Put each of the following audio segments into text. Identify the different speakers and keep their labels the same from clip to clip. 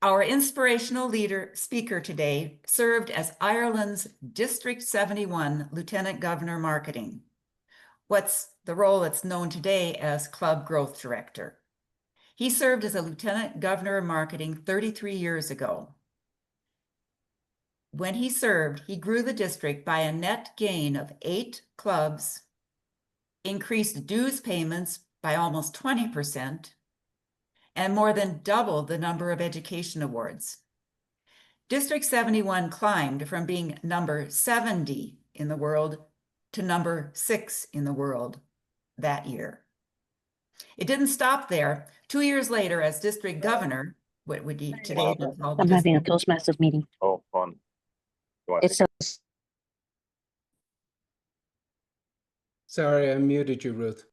Speaker 1: Our inspirational speaker today served as Ireland's District 71 Lieutenant Governor Marketing. What's the role that's known today as Club Growth Director. He served as a Lieutenant Governor of Marketing 33 years ago. When he served, he grew the district by a net gain of 8 clubs, increased dues payments by almost 20%, and more than doubled the number of education awards. District 71 climbed from being number 70 in the world to number 6 in the world that year. It didn't stop there. 2 years later, as district governor, what would he today been called?
Speaker 2: I'm having a Toastmasters meeting.
Speaker 3: Oh, fun.
Speaker 2: It's a
Speaker 4: Sorry, I muted you, Ruth.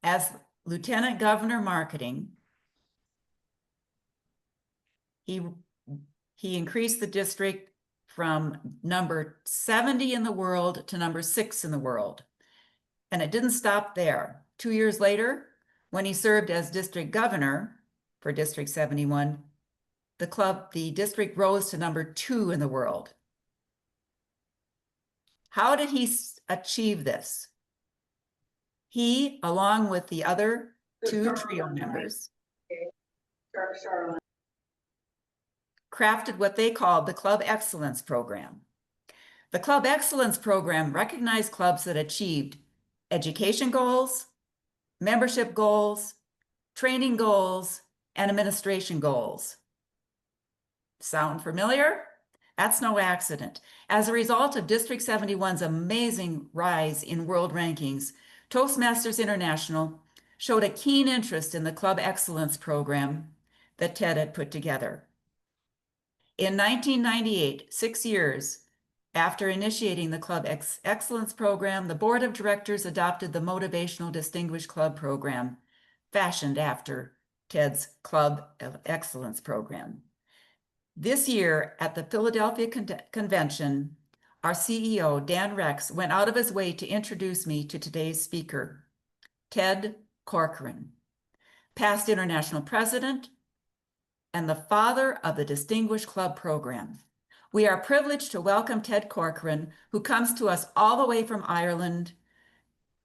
Speaker 1: As Lieutenant Governor Marketing, he increased the district from number 70 in the world to number 6 in the world. And it didn't stop there. 2 years later, when he served as district governor for District 71, the district rose to number 2 in the world. How did he achieve this? He, along with the other 2 trio members, crafted what they called the Club Excellence Program. The Club Excellence Program recognized clubs that achieved education goals, membership goals, training goals, and administration goals. Sound familiar? That's no accident. As a result of District 71's amazing rise in world rankings, Toastmasters International showed a keen interest in the Club Excellence Program that Ted had put together. In 1998, 6 years after initiating the Club Excellence Program, the Board of Directors adopted the Motivational Distinguished Club Program, fashioned after Ted's Club Excellence Program. This year at the Philadelphia Convention, our CEO, Dan Rex, went out of his way to introduce me to today's speaker, Ted Corcoran, past international president and the father of the Distinguished Club Program. We are privileged to welcome Ted Corcoran, who comes to us all the way from Ireland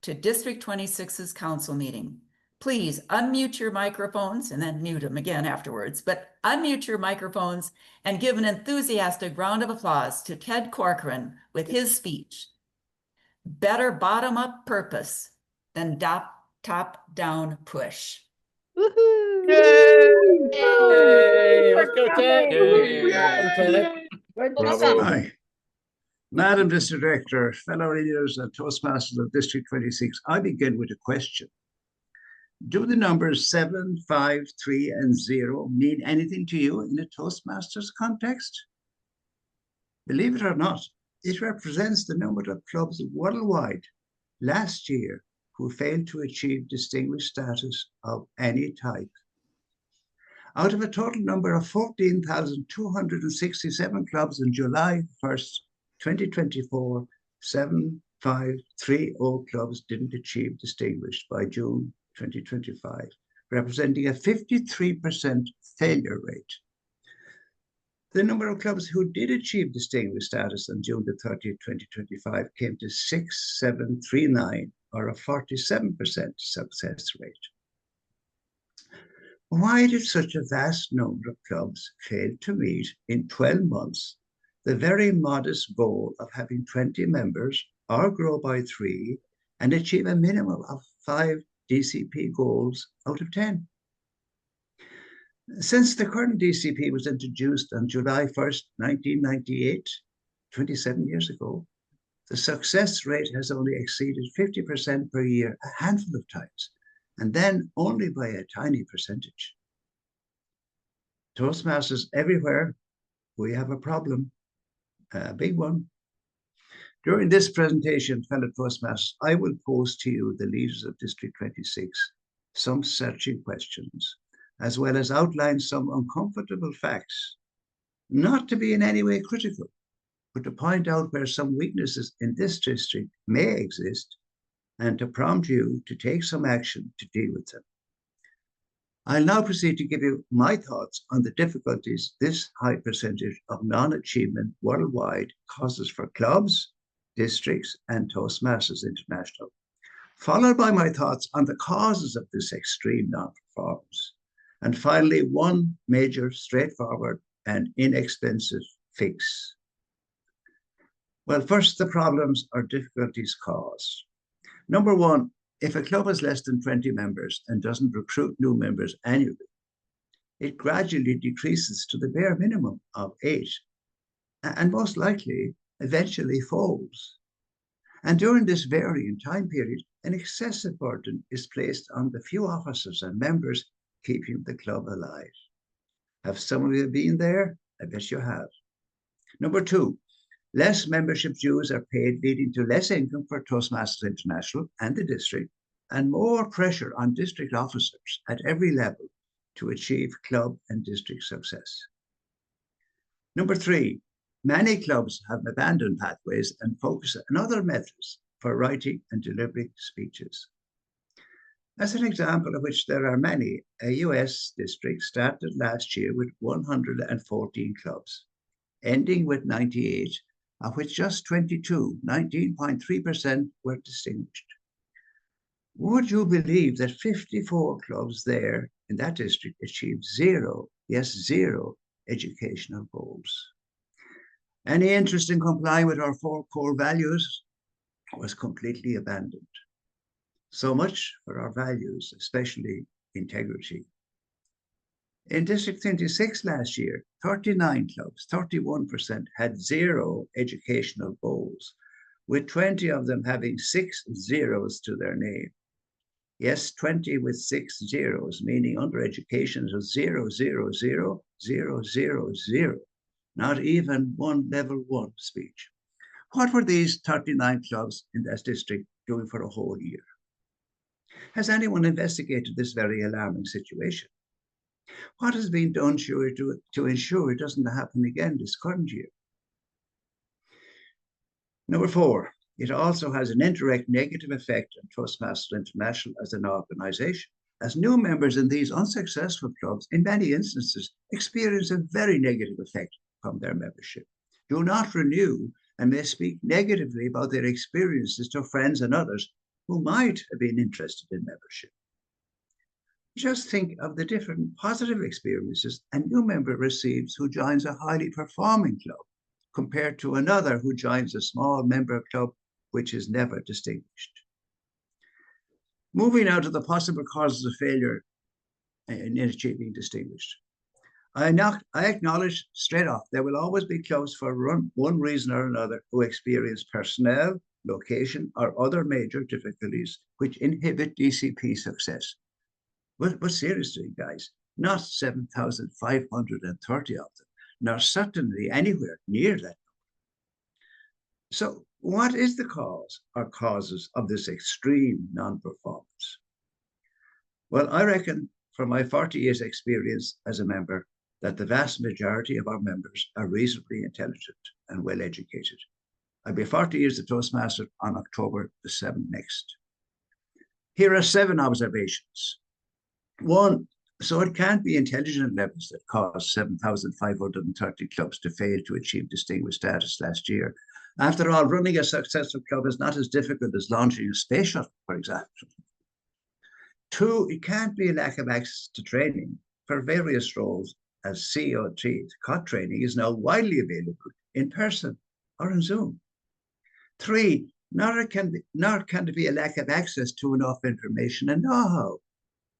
Speaker 1: to District 26's council meeting. Please unmute your microphones and then mute them again afterwards, but unmute your microphones and give an enthusiastic round of applause to Ted Corcoran with his speech. Better bottom-up purpose than top-down push.
Speaker 4: Woohoo! Yay! Let's go, Ted!
Speaker 3: Bravo.
Speaker 5: Hi. Madam District Director, fellow leaders and Toastmasters of District 26, I begin with a question. Do the numbers 7, 5, 3, and 0 mean anything to you in a Toastmasters context? Believe it or not, it represents the number of clubs worldwide last year who failed to achieve distinguished status of any type. Out of a total number of 14,267 clubs on July 1st, 2024, 7,530 clubs didn't achieve distinguished by June 2025, representing a 53% failure rate. The number of clubs who did achieve distinguished status on June 30th, 2025 came to 6,739, or a 47% success rate. Why did such a vast number of clubs fail to meet in 12 months the very modest goal of having 20 members or grow by 3 and achieve a minimum of 5 DCP goals out of 10? Since the current DCP was introduced on July 1st, 1998, 27 years ago, the success rate has only exceeded 50% per year a handful of times, and then only by a tiny percentage. Toastmasters everywhere, we have a problem, a big one. During this presentation, fellow Toastmasters, I will pose to you, the leaders of District 26, some searching questions. as well as outline some uncomfortable facts, not to be in any way critical, but to point out where some weaknesses in this district may exist and to prompt you to take some action to deal with them. I'll now proceed to give you my thoughts on the difficulties this high percentage of non-achievement worldwide causes for clubs, districts, and Toastmasters International, followed by my thoughts on the causes of this extreme non-performance, and finally, one major, straightforward, and inexpensive fix. Well, first, the problems or difficulties caused. Number one, if a club has less than 20 members and doesn't recruit new members annually, it gradually decreases to the bare minimum of 8, and most likely eventually folds. And during this varying time period, an excessive burden is placed on the few officers and members keeping the club alive. Have some of you been there? I bet you have. Number two, less membership dues are paid, leading to less income for Toastmasters International and the district, and more pressure on district officers at every level to achieve club and district success. Number three, many clubs have abandoned pathways and focus on other methods for writing and delivering speeches. As an example of which there are many, a US district started last year with 114 clubs, ending with 98, of which just 22, 19.3%, were distinguished. Would you believe that 54 clubs there in that district achieved zero, yes, zero educational goals? Any interest in complying with our 4 core values was completely abandoned. So much for our values, especially integrity. In District 26 last year, 39 clubs, 31%, had zero educational goals, with 20 of them having 6 zeros to their name. Yes, 20 with 6 zeros, meaning under education is 0, 0, 0, 0, 0, 0, not even one level 1 speech. What were these 39 clubs in that district doing for a whole year? Has anyone investigated this very alarming situation? What has been done to ensure it doesn't happen again this current year? Number 4, it also has an indirect negative effect on Toastmasters International as an organization, as new members in these unsuccessful clubs, in many instances, experience a very negative effect from their membership, do not renew, and may speak negatively about their experiences to friends and others who might have been interested in membership. Just think of the different positive experiences a new member receives who joins a highly performing club compared to another who joins a small member club which is never distinguished. Moving now to the possible causes of failure in achieving distinguished. I acknowledge straight off there will always be clubs for one reason or another who experience personnel, location, or other major difficulties which inhibit DCP success. But seriously, guys, not 7,530 of them, nor certainly anywhere near that. So what is the cause or causes of this extreme non-performance? Well, I reckon from my 40 years experience as a member that the vast majority of our members are reasonably intelligent and well educated. I'll be 40 years a Toastmaster on October the 7th next. Here are 7 observations. 1, so it can't be intelligent levels that caused 7,530 clubs to fail to achieve distinguished status last year. After all, running a successful club is not as difficult as launching a space shuttle, for example. 2, it can't be a lack of access to training for various roles, as COT training is now widely available in person or on Zoom. 3, nor can it be a lack of access to enough information and know-how.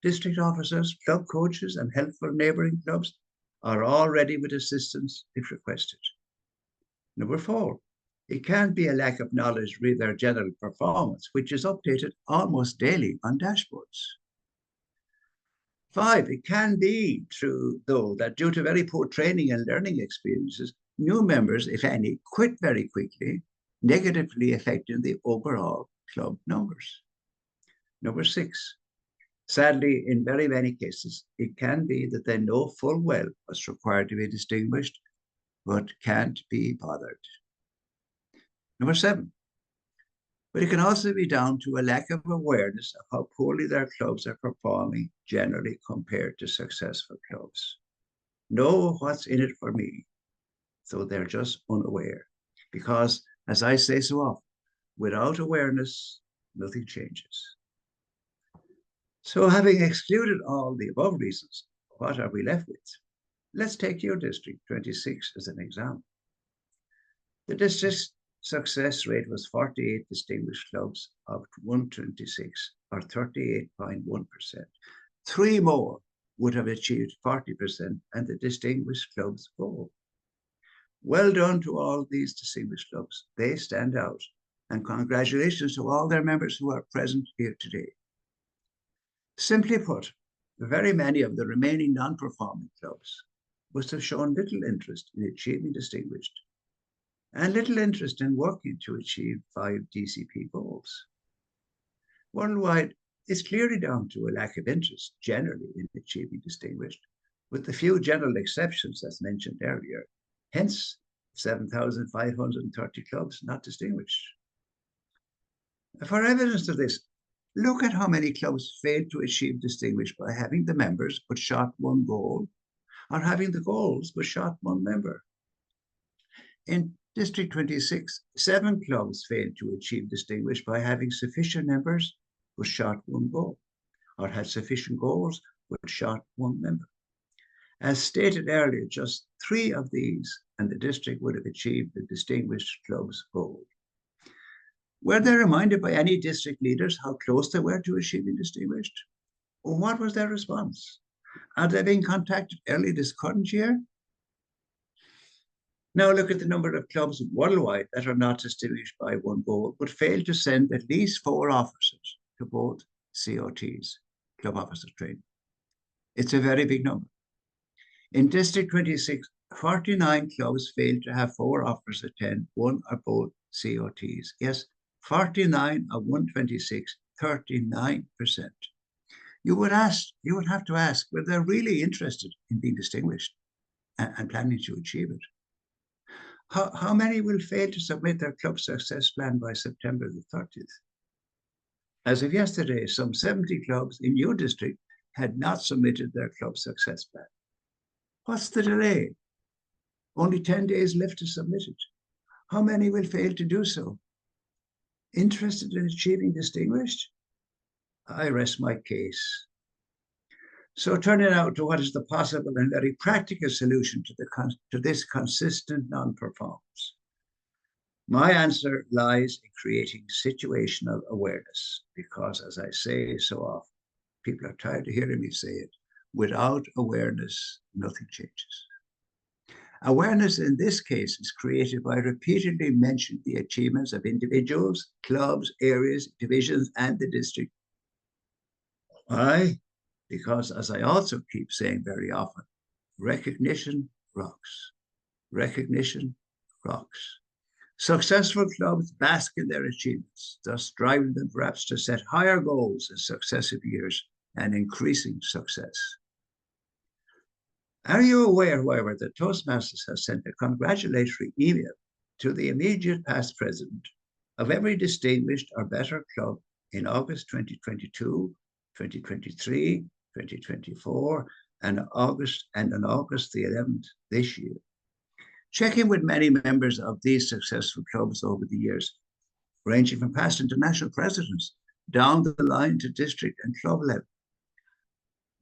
Speaker 5: District officers, club coaches, and helpful neighboring clubs are all ready with assistance if requested. Number 4, it can't be a lack of knowledge with their general performance, which is updated almost daily on dashboards. 5, it can be true, though, that due to very poor training and learning experiences, new members, if any, quit very quickly, negatively affecting the overall club numbers. Number 6, Sadly, in very many cases, it can be that they know full well what's required to be distinguished, but can't be bothered. Number 7, but it can also be down to a lack of awareness of how poorly their clubs are performing generally compared to successful clubs. Know what's in it for me, so they're just unaware. Because, as I say so often, without awareness, nothing changes. So having excluded all the above reasons, what are we left with? Let's take your District 26 as an example. The district's success rate was 48 distinguished clubs of 126, or 38.1%. 3 more would have achieved 40% and the distinguished club's goal. Well done to all these distinguished clubs. They stand out. And congratulations to all their members who are present here today. Simply put, very many of the remaining non-performing clubs must have shown little interest in achieving distinguished and little interest in working to achieve 5 DCP goals. Worldwide, it's clearly down to a lack of interest generally in achieving distinguished, with the few general exceptions as mentioned earlier, hence 7,530 clubs not distinguished. For evidence of this, look at how many clubs failed to achieve distinguished by having the members but shot 1 goal, or having the goals but shot 1 member. In District 26, 7 clubs failed to achieve distinguished by having sufficient members but shot 1 goal, or had sufficient goals but shot 1 member. As stated earlier, just 3 of these and the district would have achieved the distinguished club's goal. Were they reminded by any district leaders how close they were to achieving distinguished? Or what was their response? Are they being contacted early this current year? Now look at the number of clubs worldwide that are not distinguished by 1 goal, but fail to send at least 4 officers to both COTs, club officer training. It's a very big number. In District 26, 49 clubs failed to have 4 officers attend 1 or both COTs. Yes, 49 of 126, 39%. You would have to ask, were they really interested in being distinguished and planning to achieve it? How many will fail to submit their club success plan by September the 30th? As of yesterday, some 70 clubs in your district had not submitted their club success plan. What's the delay? Only 10 days left to submit it. How many will fail to do so? Interested in achieving distinguished? I rest my case. So turning out to what is the possible and very practical solution to this consistent non-performance. My answer lies in creating situational awareness, because as I say so often, people are tired of hearing me say it, without awareness, nothing changes. Awareness in this case is created by repeatedly mentioning the achievements of individuals, clubs, areas, divisions, and the district. Why? Because, as I also keep saying very often, recognition rocks. Recognition rocks. Successful clubs bask in their achievements, thus driving them perhaps to set higher goals in successive years and increasing success. Are you aware, however, that Toastmasters has sent a congratulatory email to the immediate past president of every distinguished or better club in August 2022, 2023, 2024, and on August the 11th this year? Checking with many members of these successful clubs over the years, ranging from past international presidents down the line to district and club level.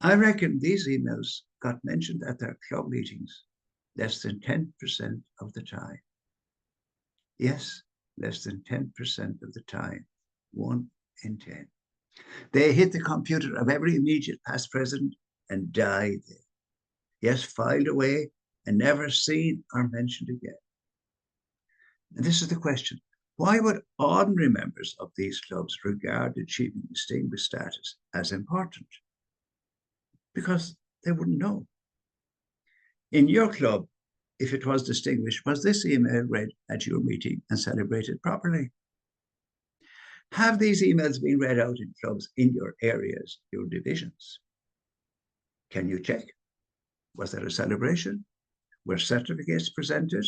Speaker 5: I reckon these emails got mentioned at their club meetings less than 10% of the time. Yes, less than 10% of the time, 1 in 10. They hit the computer of every immediate past president and died there. Yes, filed away and never seen or mentioned again. And this is the question: why would ordinary members of these clubs regard achieving distinguished status as important? Because they wouldn't know. In your club, if it was distinguished, was this email read at your meeting and celebrated properly? Have these emails been read out in clubs in your areas, your divisions? Can you check? Was there a celebration? Were certificates presented?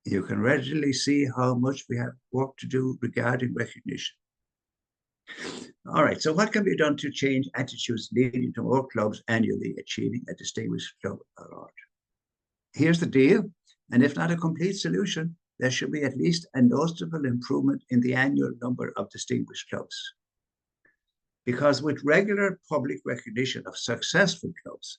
Speaker 5: You can readily see how much we have work to do regarding recognition. All right, so what can be done to change attitudes leading to more clubs annually achieving a Distinguished Club Award? Here's the deal, and if not a complete solution, there should be at least a noticeable improvement in the annual number of distinguished clubs. Because with regular public recognition of successful clubs,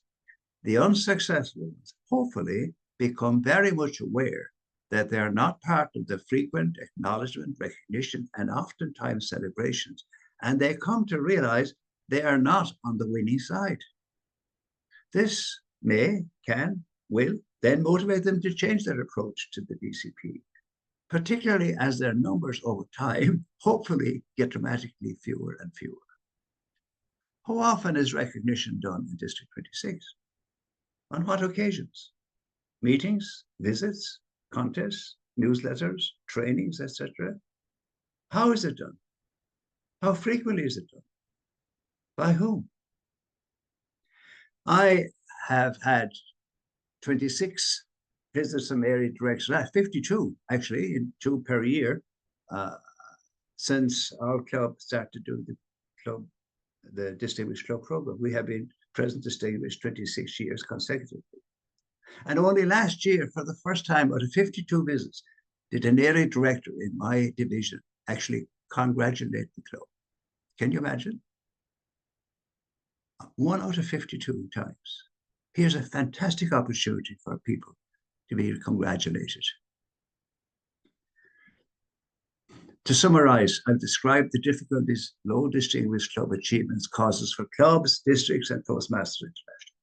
Speaker 5: the unsuccessful ones hopefully become very much aware that they are not part of the frequent acknowledgement, recognition, and oftentimes celebrations, and they come to realize they are not on the winning side. This may, can, will then motivate them to change their approach to the DCP, particularly as their numbers over time hopefully get dramatically fewer and fewer. How often is recognition done in District 26? On what occasions? Meetings, visits, contests, newsletters, trainings, etc. How is it done? How frequently is it done? By whom? I have had 26 visits from area directors, 52 actually, 2 per year, since our club started to do the Distinguished Club Program. We have been present distinguished 26 years consecutively. And only last year, for the first time out of 52 visits, did an area director in my division actually congratulate the club. Can you imagine? 1 out of 52 times. Here's a fantastic opportunity for people to be congratulated. To summarize, I've described the difficulties low distinguished club achievements causes for clubs, districts, and Toastmasters International.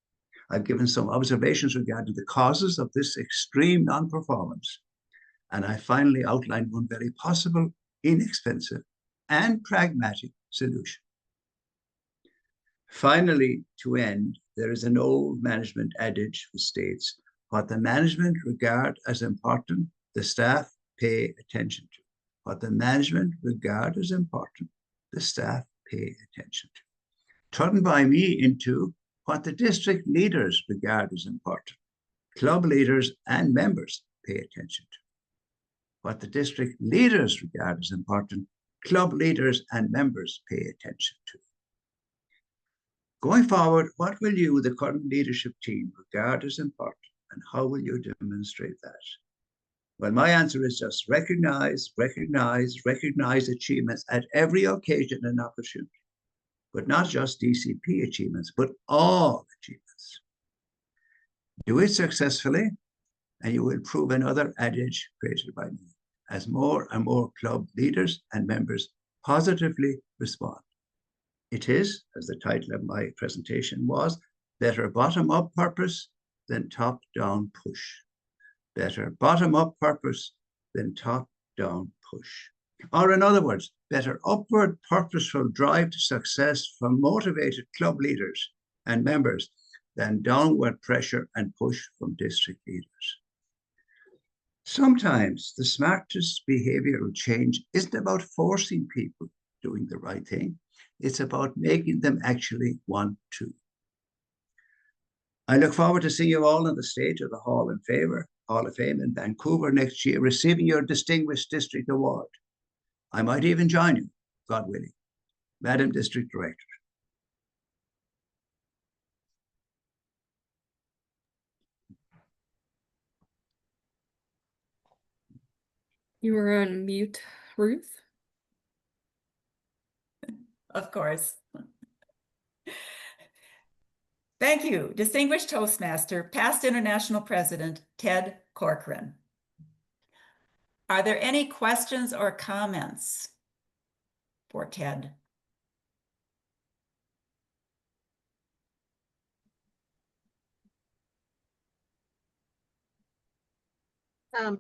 Speaker 5: I've given some observations regarding the causes of this extreme non-performance. And I finally outlined one very possible, inexpensive, and pragmatic solution. Finally, to end, there is an old management adage which states, what the management regard as important, the staff pay attention to. What the management regard as important, the staff pay attention to. Turned by me into what the district leaders regard as important, club leaders and members pay attention to. What the district leaders regard as important, club leaders and members pay attention to. Going forward, what will you, the current leadership team, regard as important, and how will you demonstrate that? Well, my answer is just recognize achievements at every occasion and opportunity, but not just DCP achievements, but all achievements. Do it successfully, and you will prove another adage created by me, as more and more club leaders and members positively respond. It is, as the title of my presentation was, better bottom-up purpose than top-down push. Better bottom-up purpose than top-down push. Or in other words, better upward purposeful drive to success from motivated club leaders and members than downward pressure and push from district leaders. Sometimes the smartest behavioral change isn't about forcing people doing the right thing. It's about making them actually want to. I look forward to seeing you all on the stage of the Hall of Fame in Vancouver next year, receiving your Distinguished District Award. I might even join you, God willing. Madam District Director.
Speaker 3: You are on mute, Ruth.
Speaker 1: Of course. Thank you, Distinguished Toastmaster, past International President, Ted Corcoran. Are there any questions or comments for Ted?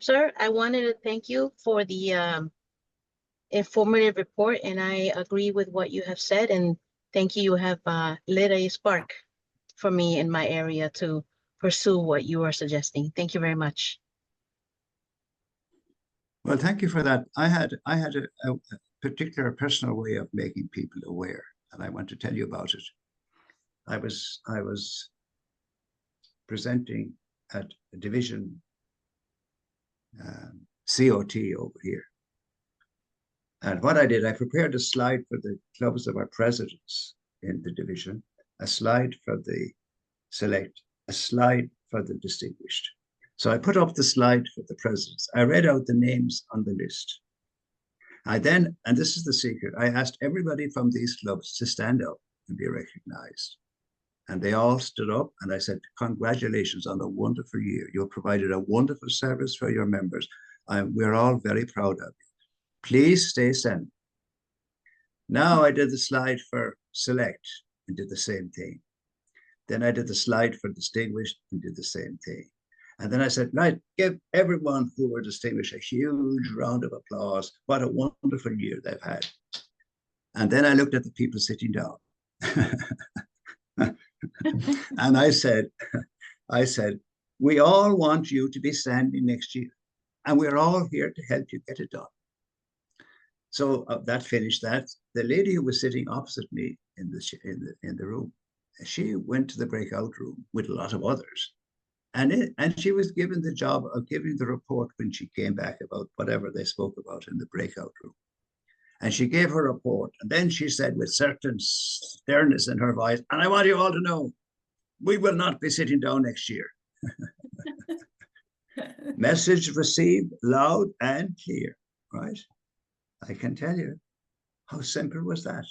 Speaker 2: Sir, I wanted to thank you for the informative report, and I agree with what you have said, and thank you. You have lit a spark for me in my area to pursue what you are suggesting. Thank you very much.
Speaker 5: Well, thank you for that. I had a particular personal way of making people aware, and I want to tell you about it. I was presenting at a division COT over here. And what I did, I prepared a slide for the clubs of our presidents in the division, a slide for the select, a slide for the distinguished. So I put up the slide for the presidents. I read out the names on the list. I then, and this is the secret, I asked everybody from these clubs to stand up and be recognized. And they all stood up, and I said, congratulations on a wonderful year. You provided a wonderful service for your members. We're all very proud of you. Please stay standing. Now I did the slide for select and did the same thing. Then I did the slide for distinguished and did the same thing. And then I said, right, give everyone who were distinguished a huge round of applause. What a wonderful year they've had. And then I looked at the people sitting down. And I said, we all want you to be standing next year. And we're all here to help you get it done. So that finished that. The lady who was sitting opposite me in the room, she went to the breakout room with a lot of others. And she was given the job of giving the report when she came back about whatever they spoke about in the breakout room. And she gave her report. And then she said with certain sternness in her voice, and I want you all to know, we will not be sitting down next year. Message received loud and clear, right? I can tell you, how simple was that?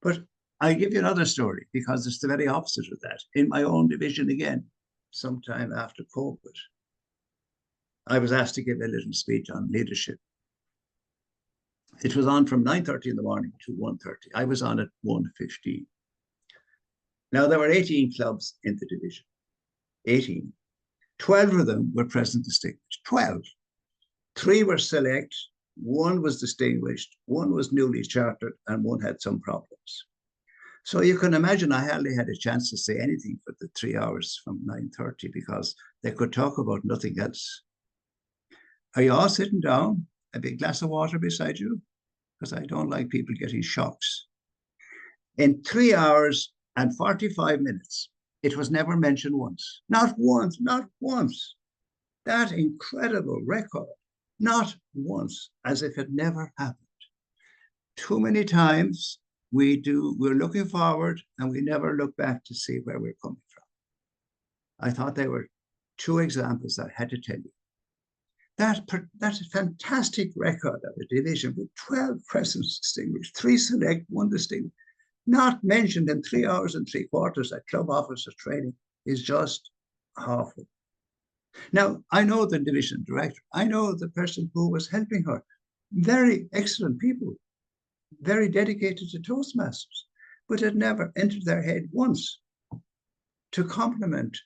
Speaker 5: But I'll give you another story because it's the very opposite of that. In my own division again, sometime after COVID, I was asked to give a little speech on leadership. It was on from 9:30 in the morning to 1:30. I was on at 1:15. Now, there were 18 clubs in the division, 18. 12 of them were present distinguished, 12. 3 were select, 1 was distinguished, 1 was newly chartered, and 1 had some problems. So you can imagine I hardly had a chance to say anything for the 3 hours from 9:30 because they could talk about nothing else. Are you all sitting down? A big glass of water beside you? Because I don't like people getting shocks. In 3 hours and 45 minutes, it was never mentioned once. Not once, not once. That incredible record, not once, as if it never happened. Too many times we're looking forward and we never look back to see where we're coming from. I thought there were 2 examples I had to tell you. That's a fantastic record of a division with 12 presents distinguished, 3 select, 1 distinguished, not mentioned in 3 hours and 3/4 at club officer training is just awful. Now, I know the division director. I know the person who was helping her. Very excellent people, very dedicated to Toastmasters, but it never entered their head once to compliment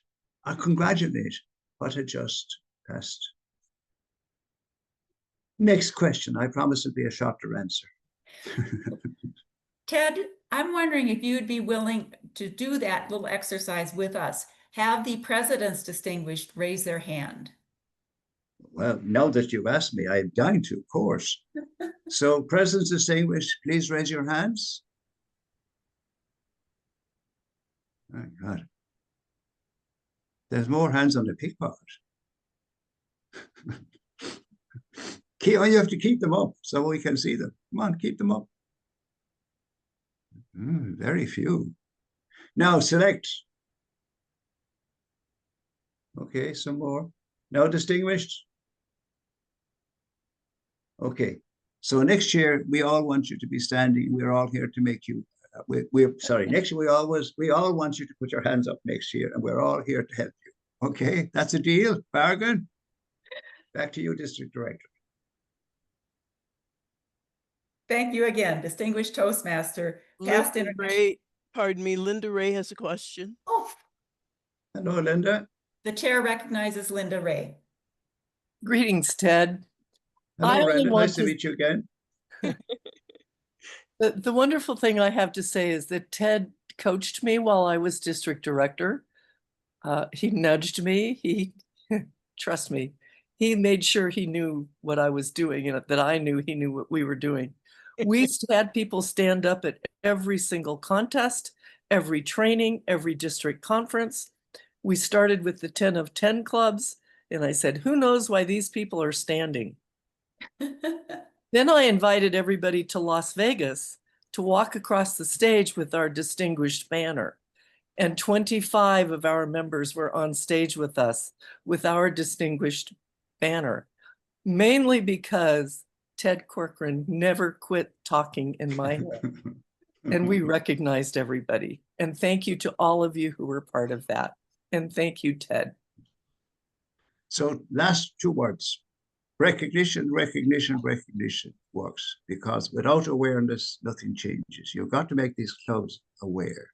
Speaker 5: or congratulate what had just passed. Next question. I promise it'll be a shorter answer.
Speaker 1: Ted, I'm wondering if you'd be willing to do that little exercise with us. Have the presidents distinguished raise their hand.
Speaker 5: Well, now that you've asked me, I'm dying to, of course. So, presidents distinguished, please raise your hands. My God. There's more hands on the pickpocket. You have to keep them up so we can see them. Come on, keep them up. Very few. Now select. Okay, some more. Now distinguished. Okay, so next year we all want you to be standing. We're all here to make you. Next year we all want you to put your hands up next year, and we're all here to help you. Okay, that's a deal. Bargain. Back to you, District Director.
Speaker 1: Thank you again, distinguished Toastmaster. Past
Speaker 6: Linda Ray, pardon me, Linda Ray has a question.
Speaker 1: Oh,
Speaker 5: Hello, Linda.
Speaker 1: the chair recognizes Linda Ray.
Speaker 7: Greetings, Ted. I
Speaker 5: Hello,
Speaker 7: only
Speaker 5: Brenda.
Speaker 7: want
Speaker 5: Nice to meet you again.
Speaker 7: The wonderful thing I have to say is that Ted coached me while I was district director. He nudged me. Trust me, He made sure he knew what I was doing and that I knew he knew what we were doing. We had people stand up at every single contest, every training, every district conference. We started with the 10 of 10 clubs, and I said, who knows why these people are standing? Then I invited everybody to Las Vegas to walk across the stage with our distinguished banner. And 25 of our members were on stage with us with our distinguished banner, mainly because Ted Corcoran never quit talking in my head. And we recognized everybody. And thank you to all of you who were part of that. And thank you, Ted.
Speaker 5: So last 2 words, recognition, recognition, recognition works, because without awareness, nothing changes. You've got to make these clubs aware,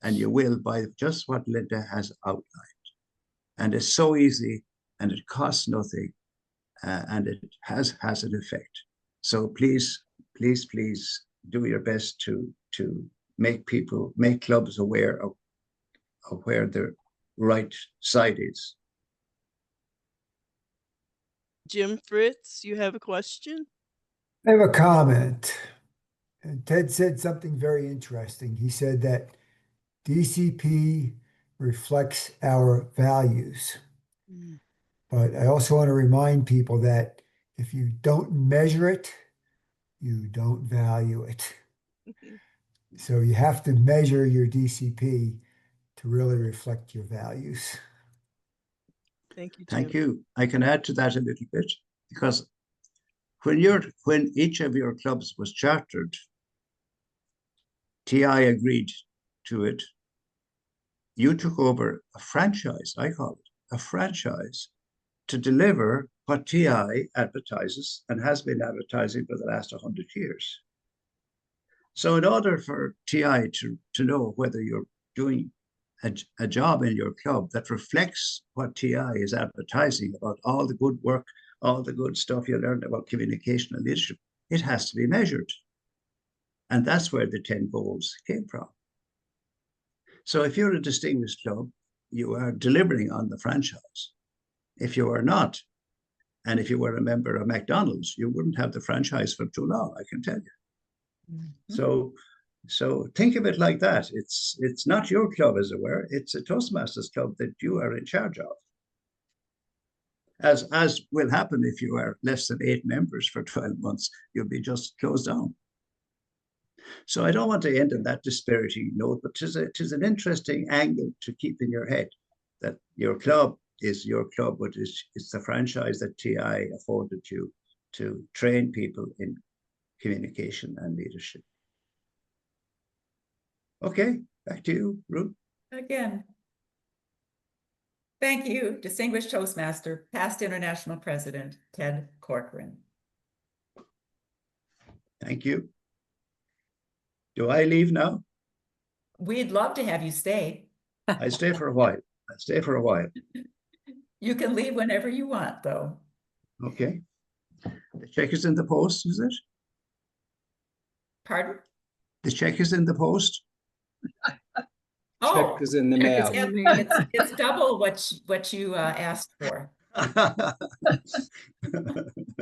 Speaker 5: and you will by just what Linda has outlined. And it's so easy, and it costs nothing, and it has an effect. So please, please, please do your best to make clubs aware of where their right side is.
Speaker 6: Jim Fritz, you have a question?
Speaker 8: I have a comment. And Ted said something very interesting. He said that DCP reflects our values. But I also want to remind people that if you don't measure it, you don't value it. So you have to measure your DCP to really reflect your values.
Speaker 6: Thank you, Jim.
Speaker 5: Thank you. I can add to that a little bit, because when each of your clubs was chartered, TI agreed to it. You took over a franchise, I call it, a franchise, to deliver what TI advertises and has been advertising for the last 100 years. So in order for TI to know whether you're doing a job in your club that reflects what TI is advertising about, all the good work, all the good stuff you learned about communication and leadership, it has to be measured. And that's where the 10 goals came from. So if you're a distinguished club, you are delivering on the franchise. If you are not, and if you were a member of McDonald's, you wouldn't have the franchise for too long, I can tell you. Mm-hmm. So think of it like that. It's not your club, as it were. It's a Toastmasters club that you are in charge of. As will happen if you are less than 8 members for 12 months, you'll be just closed down. So I don't want to end on that dispiriting note, but it is an interesting angle to keep in your head, that your club is your club, but it's the franchise that TI afforded you to train people in communication and leadership. Okay, back to you, Ruth.
Speaker 1: Again. Thank you, Distinguished Toastmaster, past International President, Ted Corcoran.
Speaker 5: Thank you. Do I leave now?
Speaker 1: We'd love to have you stay.
Speaker 5: I stay for a while. I stay for a while.
Speaker 1: You can leave whenever you want, though.
Speaker 5: Okay. The check is in the post, is it?
Speaker 1: Pardon?
Speaker 5: The check is in the post?
Speaker 4: Check is in the mail.
Speaker 1: It's double what you asked for.